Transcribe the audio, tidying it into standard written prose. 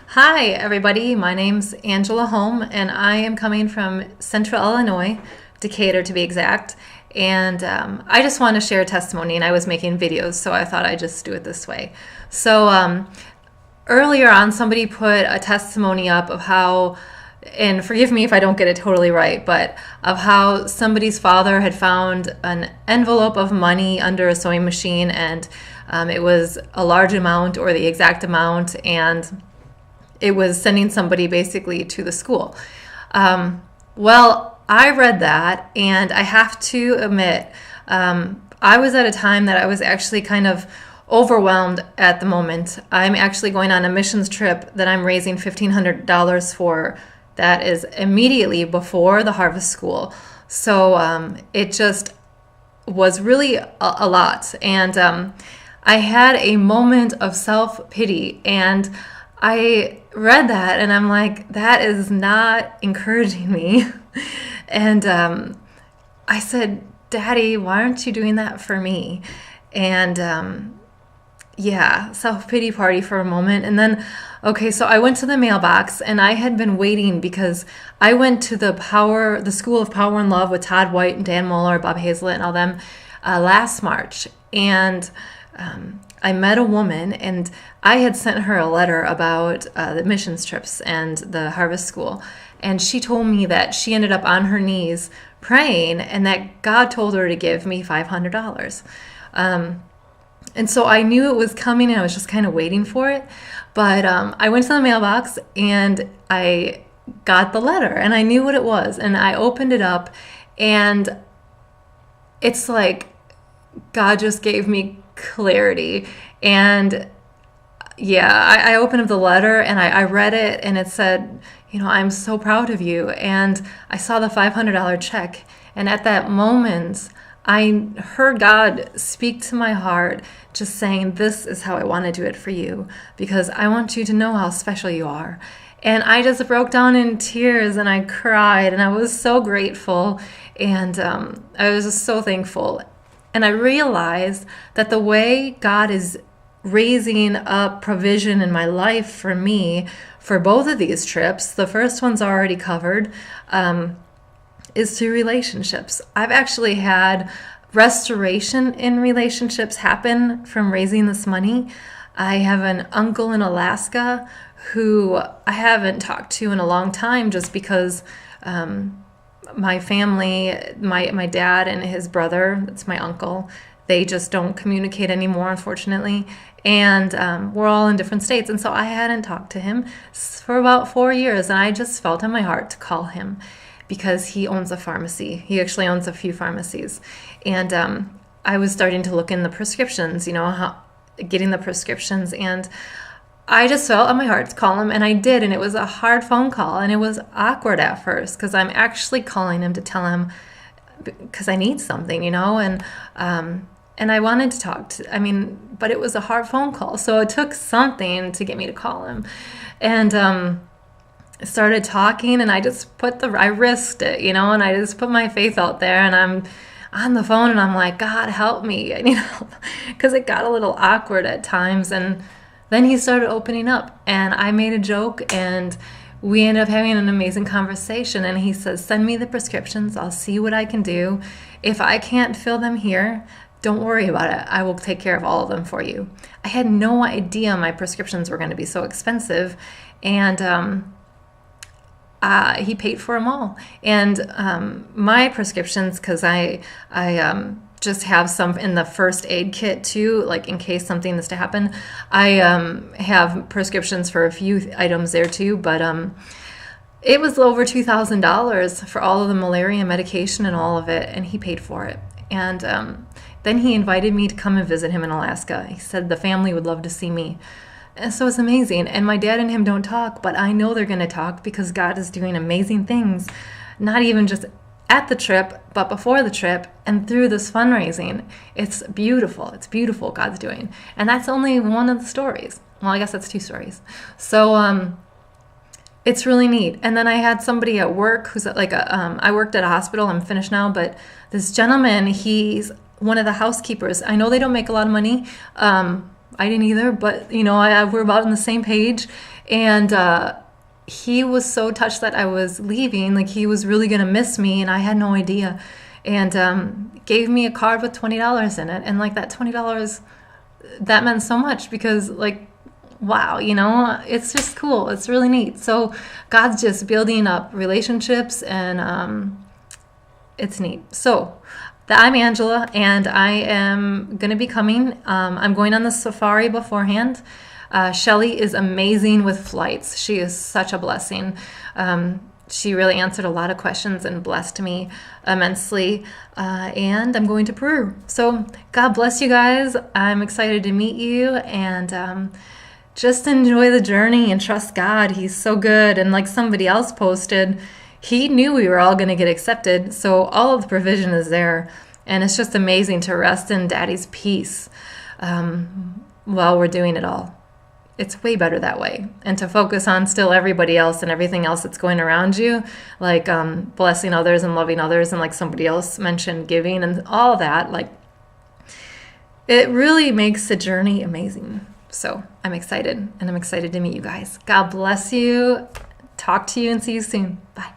Hi, everybody. My name's Angela Holm, and I am coming from Central Illinois, Decatur to be exact. And I just want to share a testimony, and I was making videos, so I thought I'd just do it this way. So earlier on, somebody put a testimony up of how, and forgive me if I don't get it totally right, but of how somebody's father had found an envelope of money under a sewing machine, and it was a large amount or the exact amount, and it was sending somebody basically to the school. Well, I read that, and I have to admit, I was at a time that I was actually kind of overwhelmed at the moment. I'm actually going on a missions trip that I'm raising $1,500 for. That is immediately before the harvest school. So it just was really a lot. And I had a moment of self pity, and I read that and I'm like, that is not encouraging me. And I said, Daddy, why aren't you doing that for me? And yeah, self pity party for a moment. And then, okay, so I went to the mailbox and I had been waiting because I went to the School of Power and Love with Todd White and Dan Moeller, Bob Hazlett, and all them last March. And I met a woman, and I had sent her a letter about the missions trips and the harvest school. And she told me that she ended up on her knees praying and that God told her to give me $500. And so I knew it was coming, and I was just kind of waiting for it. But I went to the mailbox and I got the letter, and I knew what it was. And I opened it up, and it's like God just gave me clarity. And yeah, I opened up the letter and I read it, and it said, I'm so proud of you. And I saw the $500 check. And at that moment, I heard God speak to my heart, just saying, this is how I want to do it for you, because I want you to know how special you are. And I just broke down in tears and I cried, and I was so grateful, and I was just so thankful. And I realized that the way God is raising up provision in my life for me for both of these trips, the first one's already covered, is through relationships. I've actually had restoration in relationships happen from raising this money. I have an uncle in Alaska who I haven't talked to in a long time, just because my family, my dad and his brother, that's my uncle, they just don't communicate anymore, unfortunately. And we're all in different states. And so I hadn't talked to him for about 4 years. And I just felt in my heart to call him because he owns a pharmacy. He actually owns a few pharmacies. And I was starting to look in the prescriptions, getting the prescriptions. And I just felt on my heart to call him, and I did. And it was a hard phone call, and it was awkward at first because I'm actually calling him to tell him because I need something, and I wanted to talk to, but it was a hard phone call. So it took something to get me to call him. And I started talking, and I risked it, and I just put my faith out there, and I'm on the phone and I'm like, God, help me, because it got a little awkward at times. And then he started opening up, and I made a joke, and we ended up having an amazing conversation. And he says, send me the prescriptions. I'll see what I can do. If I can't fill them here, don't worry about it. I will take care of all of them for you. I had no idea my prescriptions were going to be so expensive. And he paid for them all. And my prescriptions, because I just have some in the first aid kit too, like in case something is to happen. I have prescriptions for a few items there too, but it was over $2,000 for all of the malaria medication and all of it, and he paid for it. And then he invited me to come and visit him in Alaska. He said the family would love to see me. And so it's amazing. And my dad and him don't talk, but I know they're going to talk because God is doing amazing things, not even just at the trip, but before the trip and through this fundraising. It's beautiful. It's beautiful God's doing. And that's only one of the stories. Well, I guess that's 2 stories. So it's really neat. And then I had somebody at work who's at I worked at a hospital. I'm finished now, but this gentleman, he's one of the housekeepers. I know they don't make a lot of money. I didn't either, but we're about on the same page. And he was so touched that I was leaving, like he was really gonna miss me, and I had no idea. And gave me a card with $20 in it, and like that $20, that meant so much because like, wow, it's just cool. It's really neat. So God's just building up relationships, and it's neat. So I'm Angela, and I am going to be coming. I'm going on the safari beforehand. Shelly is amazing with flights. She is such a blessing. She really answered a lot of questions and blessed me immensely. And I'm going to Peru. So God bless you guys. I'm excited to meet you, and just enjoy the journey and trust God. He's so good. And like somebody else posted, he knew we were all going to get accepted. So all of the provision is there. And it's just amazing to rest in Daddy's peace while we're doing it all. It's way better that way. And to focus on still everybody else and everything else that's going around you, like blessing others and loving others, and like somebody else mentioned, giving and all that, like it really makes the journey amazing. So I'm excited, and I'm excited to meet you guys. God bless you. Talk to you and see you soon. Bye.